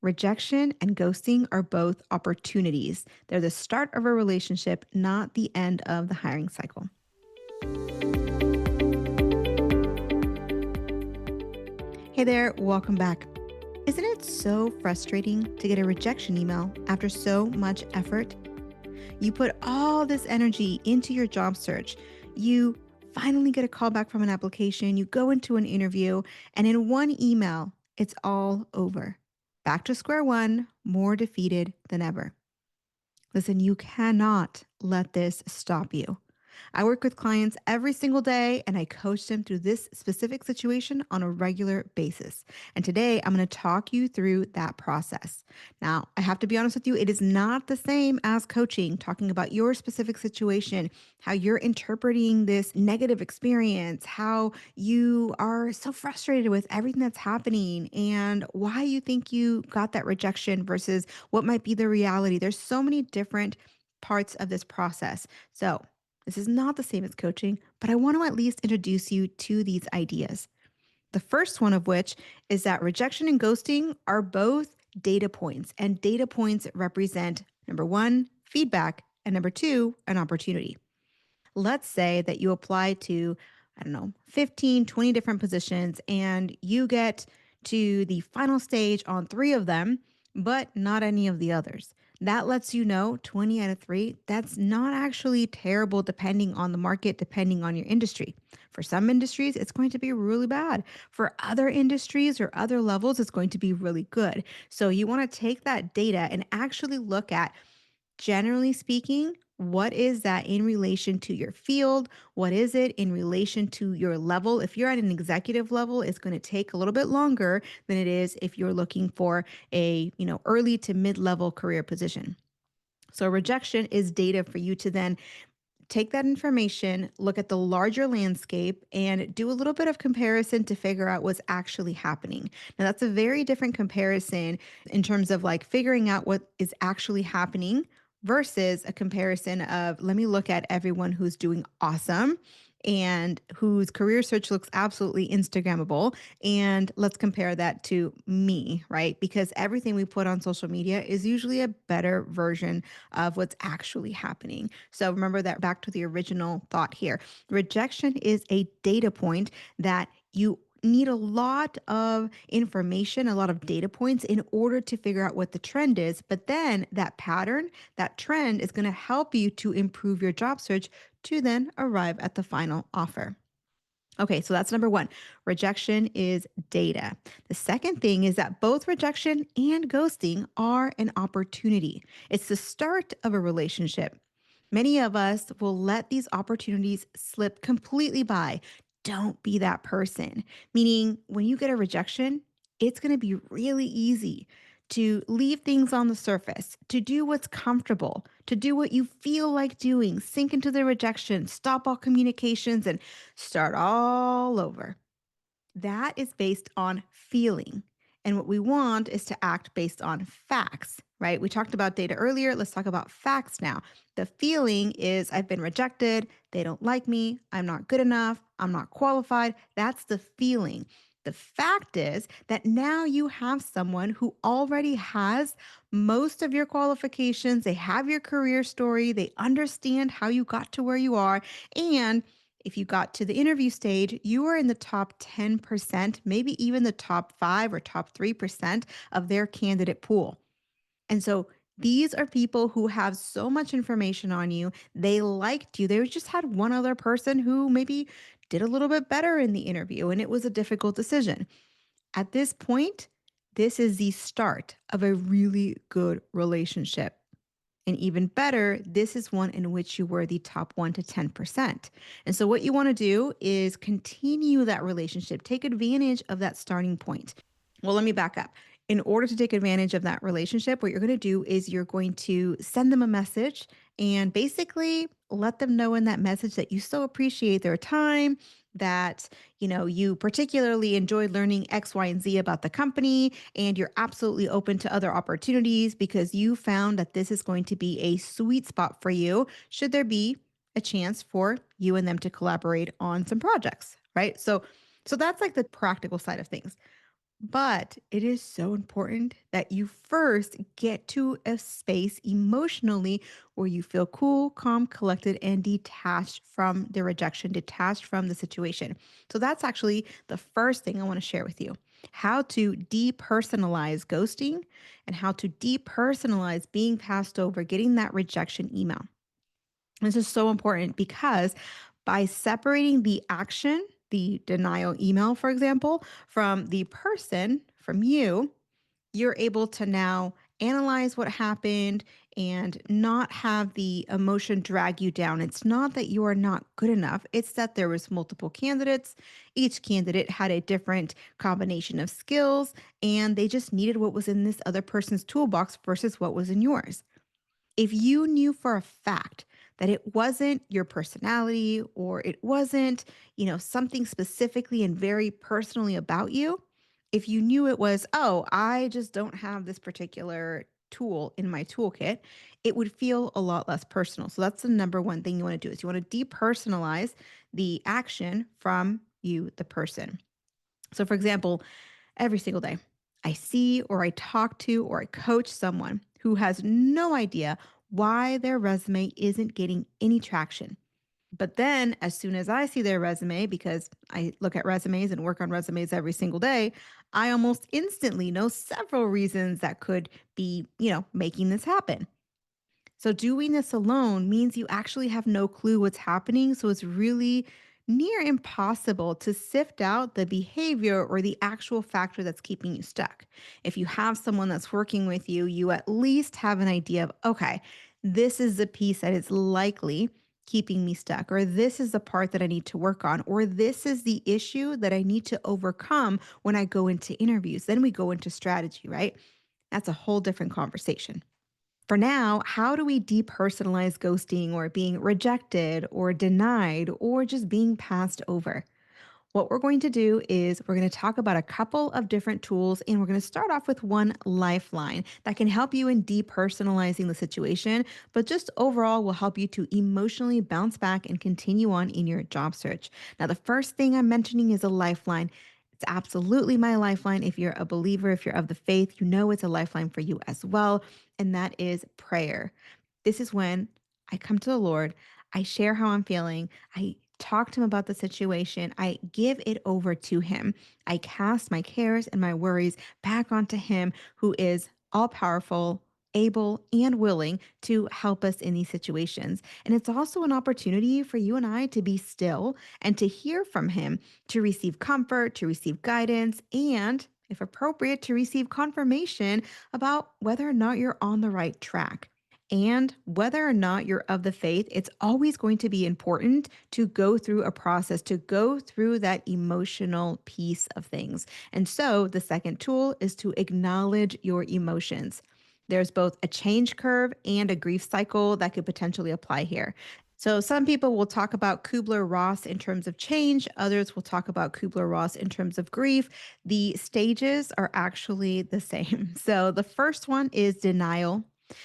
Rejection and ghosting are both opportunities. They're the start of a relationship, not the end of the hiring cycle. Hey there, welcome back. Isn't it so frustrating to get a rejection email after so much effort? You put all this energy into your job search. You finally get a call back from an application. You go into an interview, and in one email, it's all over. Back to square one, more defeated than ever. Listen, you cannot let this stop you. I work with clients every single day and I coach them through this specific situation on a regular basis. And today I'm going to talk you through that process. Now, I have to be honest with you, it is not the same as coaching, talking about your specific situation, how you're interpreting this negative experience, how you are so frustrated with everything that's happening, and why you think you got that rejection versus what might be the reality. There's so many different parts of this process. So, this is not the same as coaching, but I want to at least introduce you to these ideas. The first one of which is that rejection and ghosting are both data points, and data points represent number one, feedback, and number two, an opportunity. Let's say that you apply to, I don't know, 15, 20 different positions, and you get to the final stage on three of them, but not any of the others. That lets you know 20 out of three, that's not actually terrible depending on the market, depending on your industry. For some industries, it's going to be really bad. For other industries or other levels, it's going to be really good. So you want to take that data and actually look at, generally speaking, what is that in relation to your field? What is it in relation to your level? If you're at an executive level, it's going to take a little bit longer than it is if you're looking for a, early to mid-level career position. So rejection is data for you to then take that information, look at the larger landscape, and do a little bit of comparison to figure out what's actually happening. Now, that's a very different comparison in terms of like figuring out what is actually happening versus a comparison of let me look at everyone who's doing awesome and whose career search looks absolutely Instagrammable. And let's compare that to me, right? Because everything we put on social media is usually a better version of what's actually happening. So remember that back to the original thought here. Rejection is a data point that you need a lot of information, a lot of data points in order to figure out what the trend is. But then that pattern, that trend is going to help you to improve your job search to then arrive at the final offer. Okay, so that's number one. Rejection is data. The second thing is that both rejection and ghosting are an opportunity. It's the start of a relationship. Many of us will let these opportunities slip completely by. Don't be that person. Meaning, when you get a rejection, it's going to be really easy to leave things on the surface, to do what's comfortable, to do what you feel like doing, sink into the rejection, stop all communications, and start all over. That is based on feeling. And what we want is to act based on facts, right? We talked about data earlier. Let's talk about facts now. The feeling is I've been rejected. They don't like me. I'm not good enough. I'm not qualified. That's the feeling. The fact is that now you have someone who already has most of your qualifications. They have your career story. They understand how you got to where you are. And if you got to the interview stage, you are in the top 10%, maybe even the top 5 or top 3% of their candidate pool. And so these are people who have so much information on you. They liked you. They just had one other person who maybe did a little bit better in the interview, and it was a difficult decision. At this point, this is the start of a really good relationship. And even better, this is one in which you were the top 1 to 10%. And so, what you want to do is continue that relationship, take advantage of that starting point. Well, let me back up. In order to take advantage of that relationship, what you're going to do is you're going to send them a message and basically let them know in that message that you so appreciate their time, that you particularly enjoyed learning X, Y, and Z about the company, and you're absolutely open to other opportunities because you found that this is going to be a sweet spot for you should there be a chance for you and them to collaborate on some projects, right? So that's like the practical side of things. But it is so important that you first get to a space emotionally where you feel cool, calm, collected, and detached from the rejection, detached from the situation. So that's actually the first thing I want to share with you: how to depersonalize ghosting and how to depersonalize being passed over, getting that rejection email. This is so important because by separating the action, the denial email, for example, from the person, from you, you're able to now analyze what happened and not have the emotion drag you down. It's not that you are not good enough. It's that there was multiple candidates. Each candidate had a different combination of skills and they just needed what was in this other person's toolbox versus what was in yours. If you knew for a fact that it wasn't your personality or it wasn't, something specifically and very personally about you, if you knew it was, oh, I just don't have this particular tool in my toolkit, it would feel a lot less personal. So that's the number one thing you want to do is you want to depersonalize the action from you, the person. So for example, every single day, I see or I talk to or I coach someone who has no idea why their resume isn't getting any traction. But then, as soon as I see their resume, because I look at resumes and work on resumes every single day, I almost instantly know several reasons that could be, making this happen. So doing this alone means you actually have no clue what's happening. So it's really near impossible to sift out the behavior or the actual factor that's keeping you stuck. If you have someone that's working with you, you at least have an idea of, okay, this is the piece that is likely keeping me stuck, or this is the part that I need to work on, or this is the issue that I need to overcome when I go into interviews. Then we go into strategy, right? That's a whole different conversation. For now, how do we depersonalize ghosting or being rejected or denied or just being passed over? What we're going to do is we're going to talk about a couple of different tools, and we're going to start off with one lifeline that can help you in depersonalizing the situation, but just overall will help you to emotionally bounce back and continue on in your job search. Now, the first thing I'm mentioning is a lifeline. It's absolutely my lifeline. If you're a believer, if you're of the faith, you know it's a lifeline for you as well. And that is prayer. This is when I come to the Lord, I share how I'm feeling, I talk to him about the situation, I give it over to him. I cast my cares and my worries back onto him who is all powerful, able, and willing to help us in these situations. And it's also an opportunity for you and I to be still and to hear from him, to receive comfort, to receive guidance, and if appropriate, to receive confirmation about whether or not you're on the right track. And whether or not you're of the faith, it's always going to be important to go through a process, to go through that emotional piece of things. And so the second tool is to acknowledge your emotions. There's both a change curve and a grief cycle that could potentially apply here. So, some people will talk about Kubler-Ross in terms of change, others will talk about Kubler-Ross in terms of grief. The stages are actually the same. So, the first one is denial.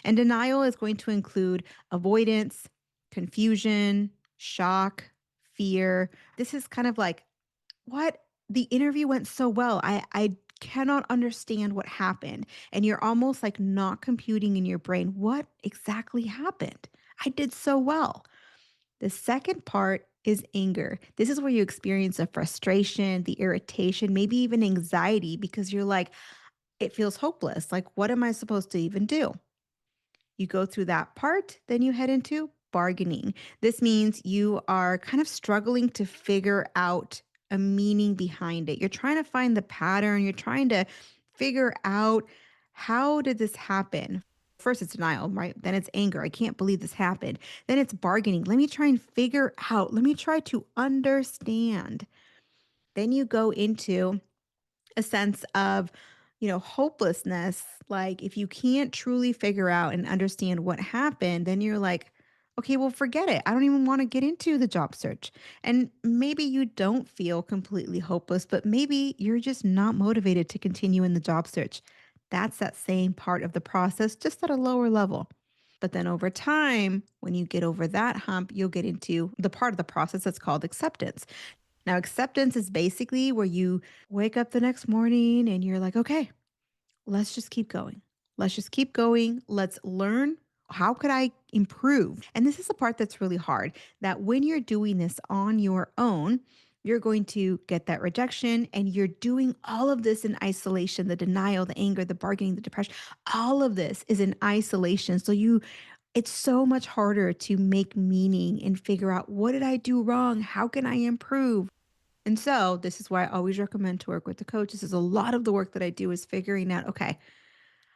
And denial is going to include avoidance, confusion, shock, fear. This is kind of like, what? The interview went so well. I cannot understand what happened. And you're almost like not computing in your brain what exactly happened. I did so well. The second part is anger. This is where you experience the frustration, the irritation, maybe even anxiety because you're like, it feels hopeless. Like, what am I supposed to even do? You go through that part, then you head into bargaining. This means you are kind of struggling to figure out a meaning behind it. You're trying to find the pattern, you're trying to figure out, how did this happen? First, it's denial, right? Then it's anger. I can't believe this happened. Then it's bargaining. Let me try and figure out. Let me try to understand. Then you go into a sense of, hopelessness. Like, if you can't truly figure out and understand what happened, then you're like, okay, well, forget it. I don't even want to get into the job search. And maybe you don't feel completely hopeless, but maybe you're just not motivated to continue in the job search. That's that same part of the process, just at a lower level. But then over time, when you get over that hump, you'll get into the part of the process that's called acceptance. Now, acceptance is basically where you wake up the next morning and you're like, okay, let's just keep going. Let's just keep going. Let's learn. How could I improve? And this is the part that's really hard, that when you're doing this on your own, you're going to get that rejection and you're doing all of this in isolation, the denial, the anger, the bargaining, the depression, all of this is in isolation. So it's so much harder to make meaning and figure out, what did I do wrong? How can I improve? And so this is why I always recommend to work with the coach. This is a lot of the work that I do, is figuring out, okay,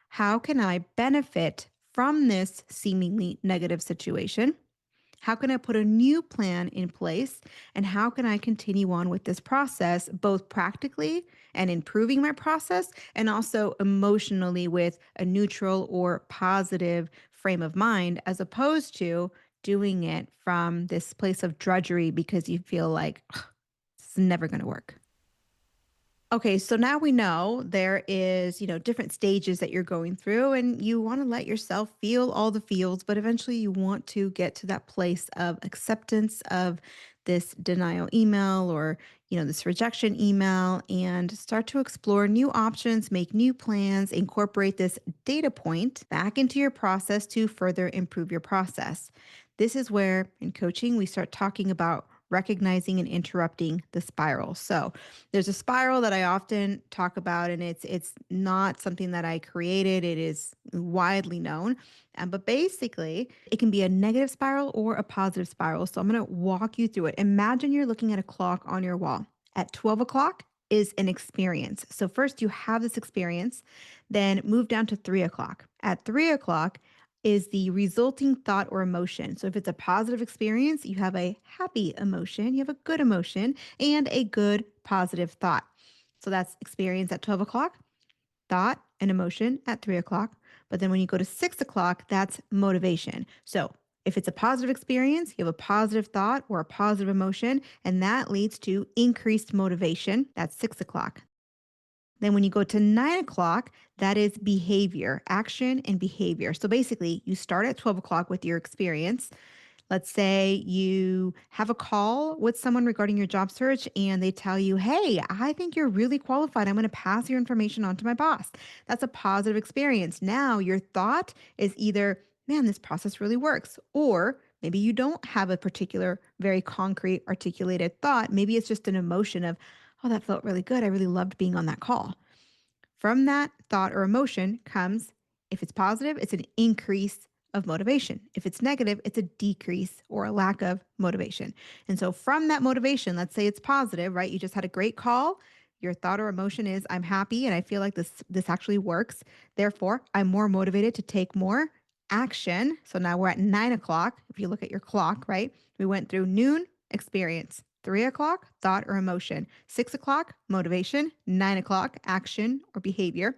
how can I benefit from this seemingly negative situation? How can I put a new plan in place? And how can I continue on with this process, both practically and improving my process, and also emotionally with a neutral or positive frame of mind, as opposed to doing it from this place of drudgery because you feel like, "Ugh, it's never going to work." Okay, so now we know there is, different stages that you're going through, and you want to let yourself feel all the feels, but eventually you want to get to that place of acceptance of this denial email, or, this rejection email, and start to explore new options, make new plans, incorporate this data point back into your process to further improve your process. This is where in coaching we start talking about recognizing and interrupting the spiral. So, there's a spiral that I often talk about, and it's not something that I created. It is widely known. But basically, it can be a negative spiral or a positive spiral. So I'm going to walk you through it. Imagine you're looking at a clock on your wall. At 12 o'clock is an experience. So first you have this experience, then move down to 3 o'clock. At 3 o'clock is the resulting thought or emotion. So if it's a positive experience, you have a happy emotion, you have a good emotion, and a good positive thought. So that's experience at 12 o'clock, thought and emotion at 3 o'clock. But then when you go to 6 o'clock, that's motivation. So if it's a positive experience, you have a positive thought or a positive emotion, and that leads to increased motivation. That's 6 o'clock. Then when you go to 9 o'clock, that is behavior, action and behavior. So basically, you start at 12 o'clock with your experience. Let's say you have a call with someone regarding your job search and they tell you, hey, I think you're really qualified. I'm going to pass your information on to my boss. That's a positive experience. Now, your thought is either, man, this process really works. Or maybe you don't have a particular, very concrete, articulated thought. Maybe it's just an emotion of, oh, that felt really good. I really loved being on that call. From that thought or emotion comes, if it's positive, it's an increase of motivation. If it's negative, it's a decrease or a lack of motivation. And so from that motivation, let's say it's positive, right? You just had a great call. Your thought or emotion is, I'm happy and I feel like this actually works. Therefore, I'm more motivated to take more action. So now we're at 9 o'clock. If you look at your clock, right? We went through noon, experience. 3 o'clock, thought or emotion. 6 o'clock, motivation. 9 o'clock, action or behavior.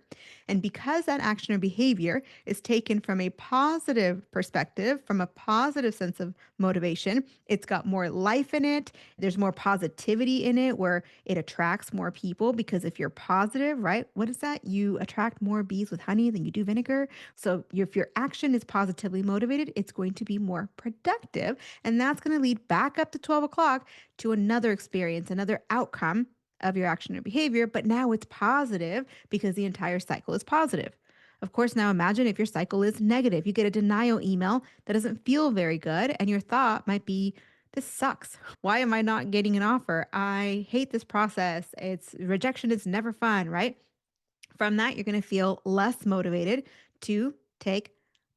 And because that action or behavior is taken from a positive perspective, from a positive sense of motivation, it's got more life in it. There's more positivity in it, where it attracts more people. Because if you're positive, right, what is that? You attract more bees with honey than you do vinegar. So if your action is positively motivated, it's going to be more productive. And that's going to lead back up to 12 o'clock to another experience, another outcome of your action or behavior. But now it's positive because the entire cycle is positive. Of course, now imagine if your cycle is negative. You get a denial email that doesn't feel very good, and your thought might be, this sucks. Why am I not getting an offer? I hate this process. It's rejection is never fun, right? From that, you're going to feel less motivated to take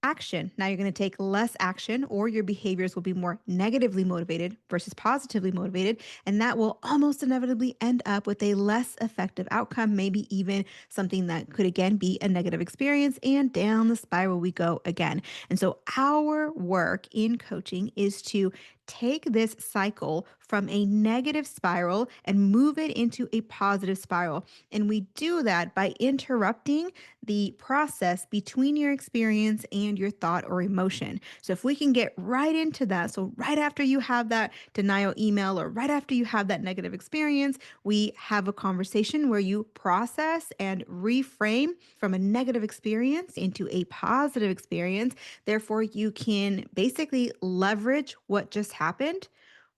action. Now you're going to take less action, or your behaviors will be more negatively motivated versus positively motivated. And that will almost inevitably end up with a less effective outcome, maybe even something that could again be a negative experience. And down the spiral we go again. And so our work in coaching is to take this cycle from a negative spiral and move it into a positive spiral. And we do that by interrupting the process between your experience and your thought or emotion. So if we can get right into that, so right after you have that denial email or right after you have that negative experience, we have a conversation where you process and reframe from a negative experience into a positive experience. Therefore, you can basically leverage what just happened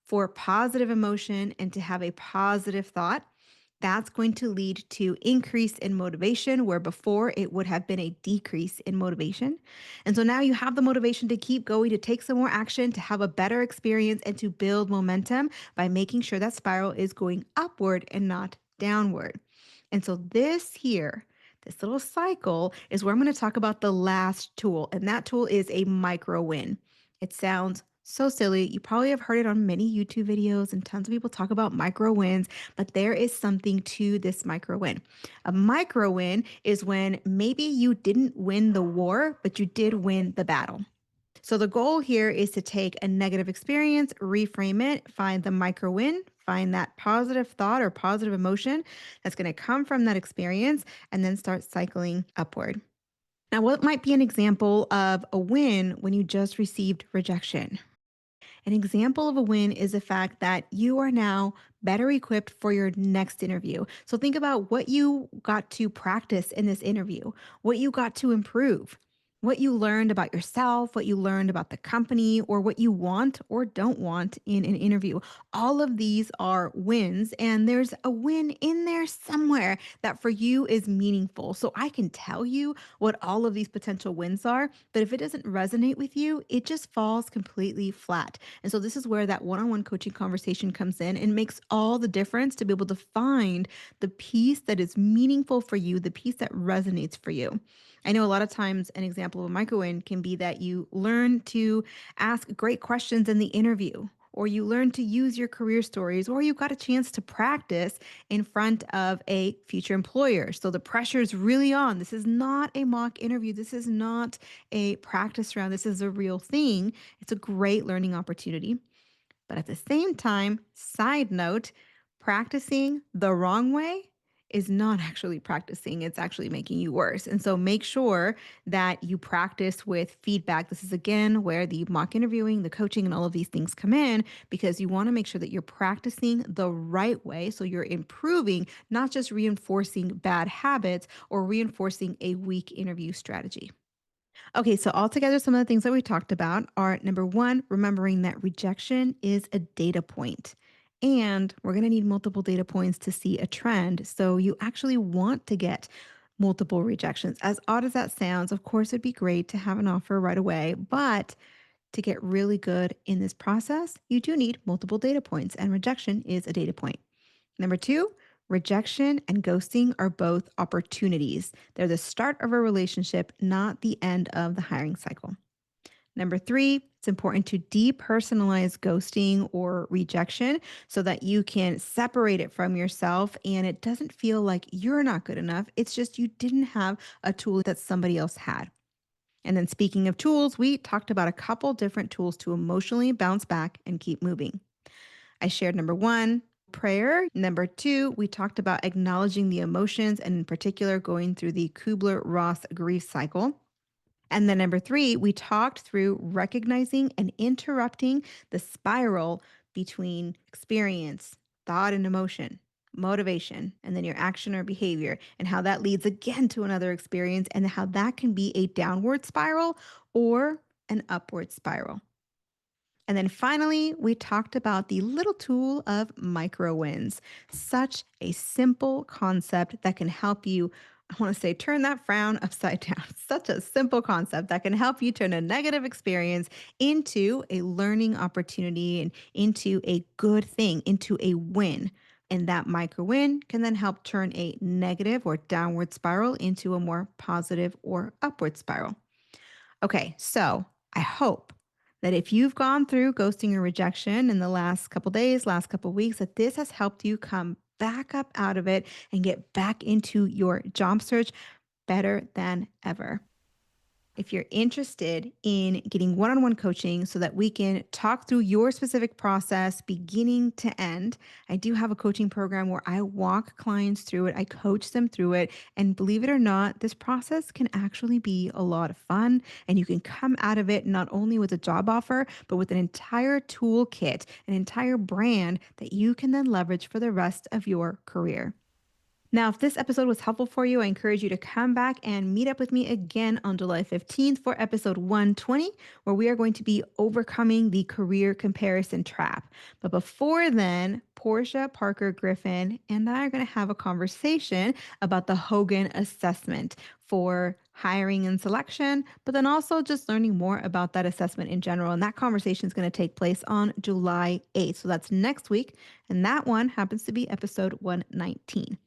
for positive emotion and to have a positive thought. That's going to lead to increase in motivation where before it would have been a decrease in motivation. And so now you have the motivation to keep going, to take some more action, to have a better experience, and to build momentum by making sure that spiral is going upward and not downward. And so this little cycle is where I'm going to talk about the last tool. And that tool is a micro win. It sounds so silly. You probably have heard it on many YouTube videos, and tons of people talk about micro wins, but there is something to this micro win. A micro win is when maybe you didn't win the war, but you did win the battle. So the goal here is to take a negative experience, reframe it, find the micro win, find that positive thought or positive emotion that's going to come from that experience, and then start cycling upward. Now, what might be an example of a win when you just received rejection? An example of a win is the fact that you are now better equipped for your next interview. So think about what you got to practice in this interview, what you got to improve, what you learned about yourself, what you learned about the company, or what you want or don't want in an interview. All of these are wins, and there's a win in there somewhere that for you is meaningful. So I can tell you what all of these potential wins are, but if it doesn't resonate with you, it just falls completely flat. And so this is where that one-on-one coaching conversation comes in and makes all the difference to be able to find the piece that is meaningful for you, the piece that resonates for you. I know a lot of times an example of a micro win can be that you learn to ask great questions in the interview, or you learn to use your career stories, or you got a chance to practice in front of a future employer. So the pressure is really on. This is not a mock interview. This is not a practice round. This is a real thing. It's a great learning opportunity. But at the same time, side note, practicing the wrong way is not actually practicing, it's actually making you worse. And so make sure that you practice with feedback. This is again where the mock interviewing, the coaching, and all of these things come in because you want to make sure that you're practicing the right way. So you're improving, not just reinforcing bad habits or reinforcing a weak interview strategy. Okay, so altogether, some of the things that we talked about are number one, remembering that rejection is a data point. And we're going to need multiple data points to see a trend. So you actually want to get multiple rejections. As odd as that sounds, of course, it'd be great to have an offer right away. But to get really good in this process, you do need multiple data points, and rejection is a data point. Number two, rejection and ghosting are both opportunities. They're the start of a relationship, not the end of the hiring cycle. Number three, it's important to depersonalize ghosting or rejection so that you can separate it from yourself and it doesn't feel like you're not good enough. It's just you didn't have a tool that somebody else had. And then, speaking of tools, we talked about a couple different tools to emotionally bounce back and keep moving. I shared number one, prayer. Number two, we talked about acknowledging the emotions and, in particular, going through the Kubler-Ross grief cycle. And then number three, we talked through recognizing and interrupting the spiral between experience, thought, and emotion, motivation, and then your action or behavior, and how that leads again to another experience, and how that can be a downward spiral or an upward spiral. And then finally, we talked about the little tool of micro wins, such a simple concept that can help you. I want to say, turn that frown upside down. Such a simple concept that can help you turn a negative experience into a learning opportunity and into a good thing, into a win. And that micro win can then help turn a negative or downward spiral into a more positive or upward spiral. Okay, so I hope that if you've gone through ghosting or rejection in the last couple days, last couple weeks, that this has helped you come back up out of it and get back into your job search better than ever. If you're interested in getting one-on-one coaching so that we can talk through your specific process beginning to end, I do have a coaching program where I walk clients through it. I coach them through it. And believe it or not, this process can actually be a lot of fun. And you can come out of it not only with a job offer, but with an entire toolkit, an entire brand that you can then leverage for the rest of your career. Now, if this episode was helpful for you, I encourage you to come back and meet up with me again on July 15th for episode 120, where we are going to be overcoming the career comparison trap. But before then, Portia Parker Griffin and I are going to have a conversation about the Hogan assessment for hiring and selection, but then also just learning more about that assessment in general. And that conversation is going to take place on July 8th. So that's next week. And that one happens to be episode 119.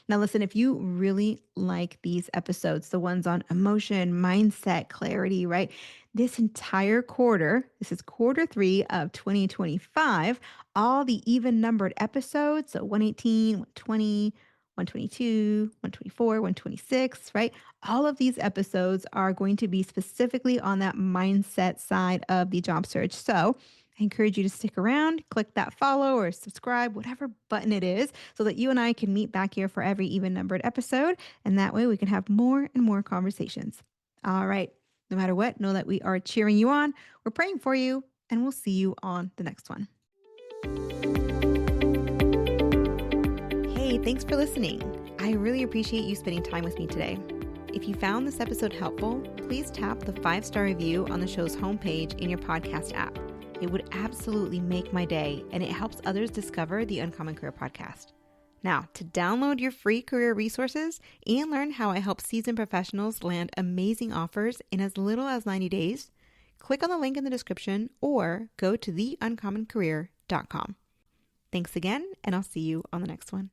Now, listen, if you really like these episodes, the ones on emotion, mindset, clarity, right? This entire quarter, this is quarter 3 of 2025, all the even numbered episodes, so 118, 120, 122, 124, 126, right? All of these episodes are going to be specifically on that mindset side of the job search. So I encourage you to stick around, click that follow or subscribe, whatever button it is, so that you and I can meet back here for every even numbered episode. And that way we can have more and more conversations. All right. No matter what, know that we are cheering you on. We're praying for you, and we'll see you on the next one. Hey, thanks for listening. I really appreciate you spending time with me today. If you found this episode helpful, please tap the 5-star review on the show's homepage in your podcast app. It would absolutely make my day, and it helps others discover the Uncommon Career Podcast. Now, to download your free career resources and learn how I help seasoned professionals land amazing offers in as little as 90 days, click on the link in the description or go to theuncommoncareer.com. Thanks again, and I'll see you on the next one.